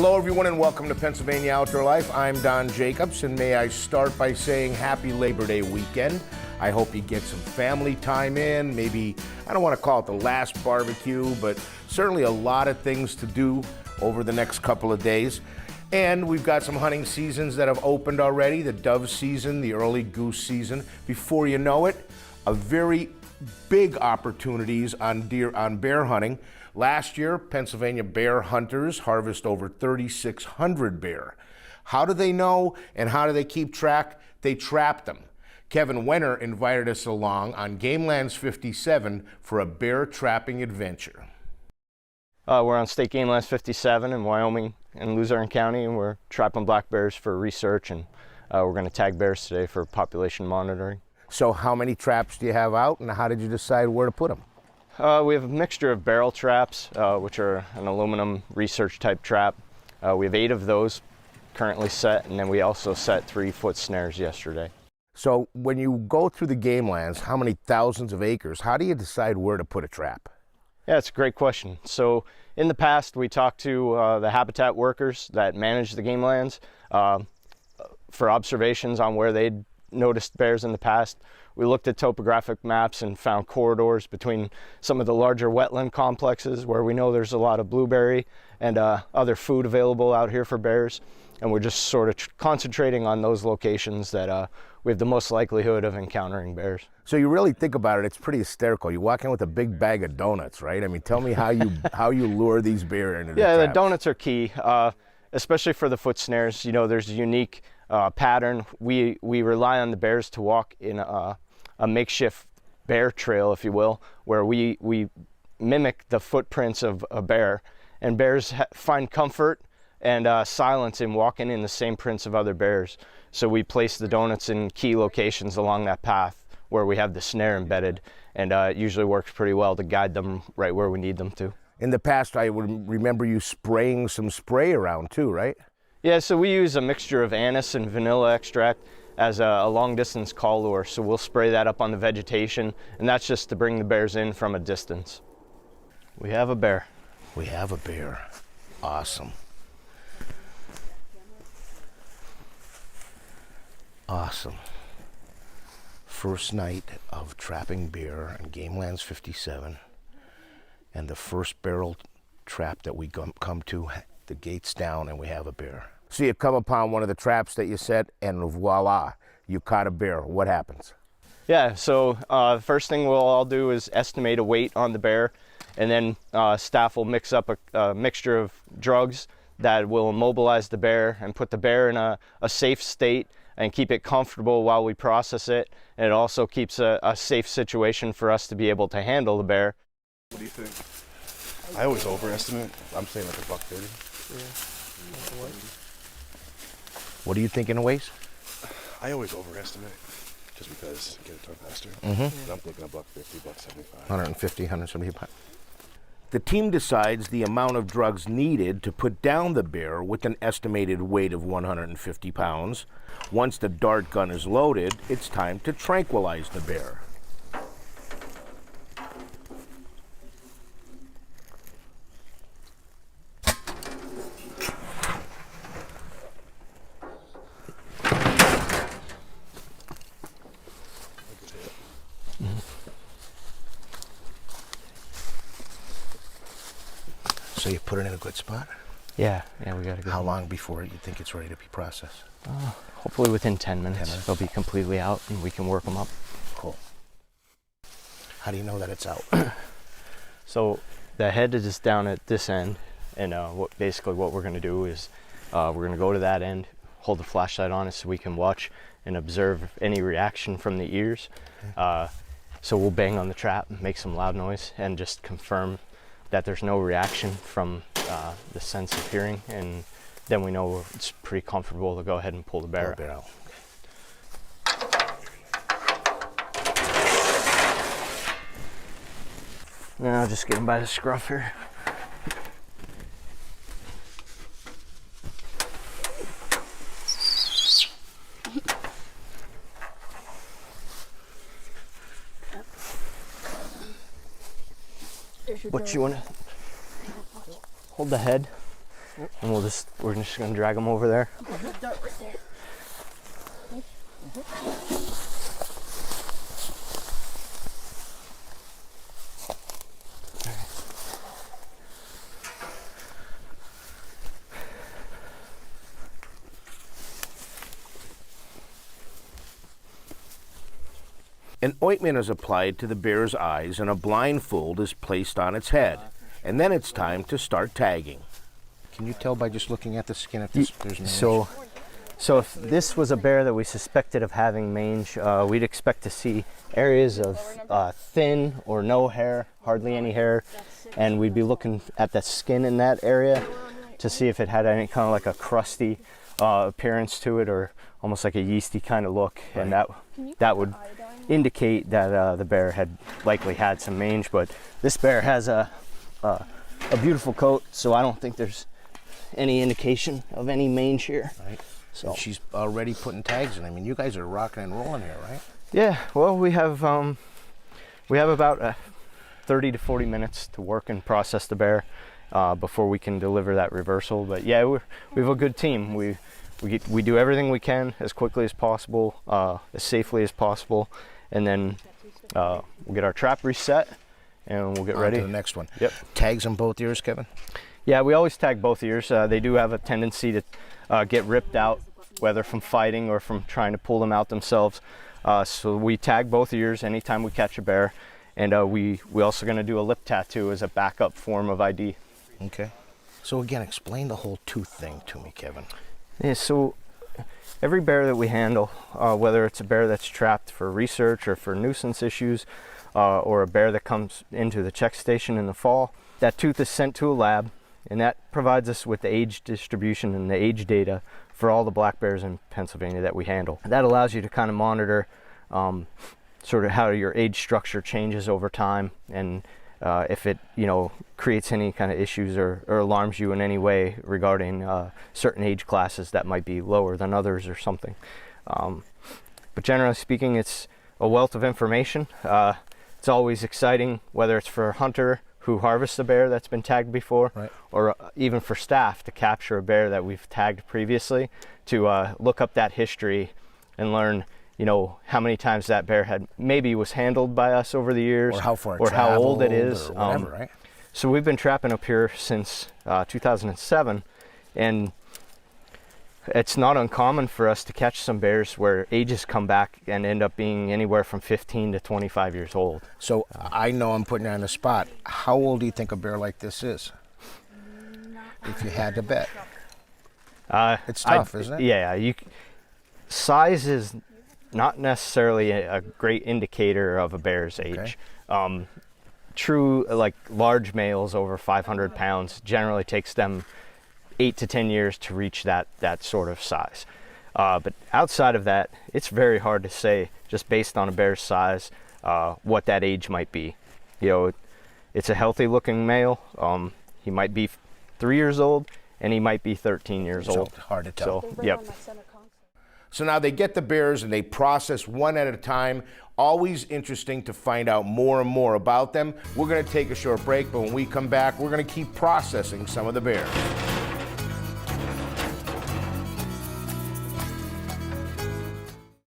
Hello, everyone, and welcome to Pennsylvania Outdoor Life. I'm Don Jacobs, and may I start by saying happy Labor Day weekend. I hope you get some family time in, maybe, I don't want to call it the last barbecue, but certainly a lot of things to do over the next couple of days. And we've got some hunting seasons that have opened already, the dove season, the early goose season. Before you know it, a very big opportunities on bear hunting. Last year, Pennsylvania bear hunters harvest over 3,600 bear. How do they know and how do they keep track? They trap them. Kevin Wenner invited us along on Gamelands 57 for a bear trapping adventure. We're on State Gamelands 57 in Wyoming and Luzerne County, and we're trapping black bears for research, and we're going to tag bears today for population monitoring. So how many traps do you have out, and how did you decide where to put them? We have a mixture of barrel traps, which are an aluminum research type trap. We have 8 of those currently set, and then we also set 3-foot snares yesterday. So when you go through the Gamelands, how many thousands of acres, how do you decide where to put a trap? Yeah, it's a great question. So in the past, we talked to the habitat workers that manage the Gamelands for observations on where they'd noticed bears in the past. We looked at topographic maps and found corridors between some of the larger wetland complexes where we know there's a lot of blueberry and other food available out here for bears. And we're just sort of concentrating on those locations that we have the most likelihood of encountering bears. So you really think about it, it's pretty hysterical. You walk in with a big bag of donuts, right? I mean, tell me how you lure these bear into the Yeah, traps. the donuts are key, especially for the foot snares. You know, there's a unique pattern. We rely on the bears to walk in a makeshift bear trail, if you will, where we mimic the footprints of a bear, and bears find comfort and silence in walking in the same prints of other bears. So we place the donuts in key locations along that path where we have the snare embedded, and it usually works pretty well to guide them right where we need them to. In the past, I would remember you spraying some spray around too, right? Yeah, so we use a mixture of anise and vanilla extract as a long-distance call lure. So we'll spray that up on the vegetation, and that's just to bring the bears in from a distance. We have a bear. We have a bear. Awesome. Awesome. First night of trapping bear on Gamelands 57, and the first barrel trap that we come to, the gate's down and we have a bear. So you come upon one of the traps that you set, and voila, you caught a bear. What happens? Yeah, so first thing we'll all do is estimate a weight on the bear, and then staff will mix up a mixture of drugs that will immobilize the bear and put the bear in a safe state and keep it comfortable while we process it. And it also keeps a safe situation for us to be able to handle the bear. What do you think? I always overestimate. I'm saying like $130. Yeah. What are you thinking of weighs? I always overestimate just because I get it done faster. Mm-hmm. I'm thinking $150, $175. 150, 175. The team decides the amount of drugs needed to put down the bear with an estimated weight of 150 pounds. Once the dart gun is loaded, it's time to tranquilize the bear. So you put it in a good spot? Yeah, we got to go. How long before you think it's ready to be processed? Hopefully within 10 minutes. 10 minutes. They'll be completely out and we can work them up. Cool. How do you know that it's out? So the head is down at this end, and basically what we're going to do is we're going to go to that end, hold the flashlight on it so we can watch and observe any reaction from the ears. So we'll bang on the trap, make some loud noise, and just confirm that there's no reaction from the sense of hearing, and then we know it's pretty comfortable to go ahead and pull the bear out. Now I'll just get him by the scruff here. What you want to hold the head and we're just gonna drag him over there. Dirt right there. An ointment is applied to the bear's eyes and a blindfold is placed on its head. And then it's time to start tagging. Can you tell by just looking at the skin if there's mange? So if this was a bear that we suspected of having mange, we'd expect to see areas of thin or no hair, hardly any hair, and we'd be looking at the skin in that area to see if it had any kind of like a crusty appearance to it, or almost like a yeasty kind of look, and that would indicate that the bear had likely had some mange. But this bear has a beautiful coat, so I don't think there's any indication of any mange here. Right. So And she's already putting tags in. I mean, you guys are rocking and rolling here, right? yeah, well, we have about 30 to 40 minutes to work and process the bear before we can deliver that reversal. But yeah, we have a good team. We do everything we can as quickly as possible, as safely as possible, and then we'll get our trap reset and we'll get ready. On to the next one. Yep. Tags on both ears, Kevin? Yeah, we always tag both ears. They do have a tendency to get ripped out, whether from fighting or from trying to pull them out themselves. So we tag both ears anytime we catch a bear, and we also going to do a lip tattoo as a backup form of ID. Okay. So again, explain the whole tooth thing to me, Kevin. Yeah, so every bear that we handle, whether it's a bear that's trapped for research or for nuisance issues, or a bear that comes into the check station in the fall, that tooth is sent to a lab, and that provides us with the age distribution and the age data for all the black bears in Pennsylvania that we handle. That allows you to kind of monitor sort of how your age structure changes over time, and if it creates any kind of issues or alarms you in any way regarding certain age classes that might be lower than others or something. But generally speaking, it's a wealth of information. It's always exciting, whether it's for a hunter who harvests a bear that's been tagged before, Right. or even for staff to capture a bear that we've tagged previously, to look up that history and learn how many times that bear maybe was handled by us over the years, Or how far it or how old it traveled, is. or whatever, right? So we've been trapping up here since 2007, and it's not uncommon for us to catch some bears where ages come back and end up being anywhere from 15 to 25 years old. So I know I'm putting you on the spot. How old do you think a bear like this is? If you had to bet. It's tough, isn't it? Yeah, size is not necessarily a great indicator of a bear's age. True, like large males over 500 pounds generally takes them 8 to 10 years to reach that sort of size. But outside of that, it's very hard to say, just based on a bear's size, what that age might be. It's a healthy looking male. He might be 3 years old, and he might be 13 years old. Hard to tell. So, yep. So now they get the bears and they process one at a time. Always interesting to find out more and more about them. We're going to take a short break, but when we come back, we're going to keep processing some of the bears.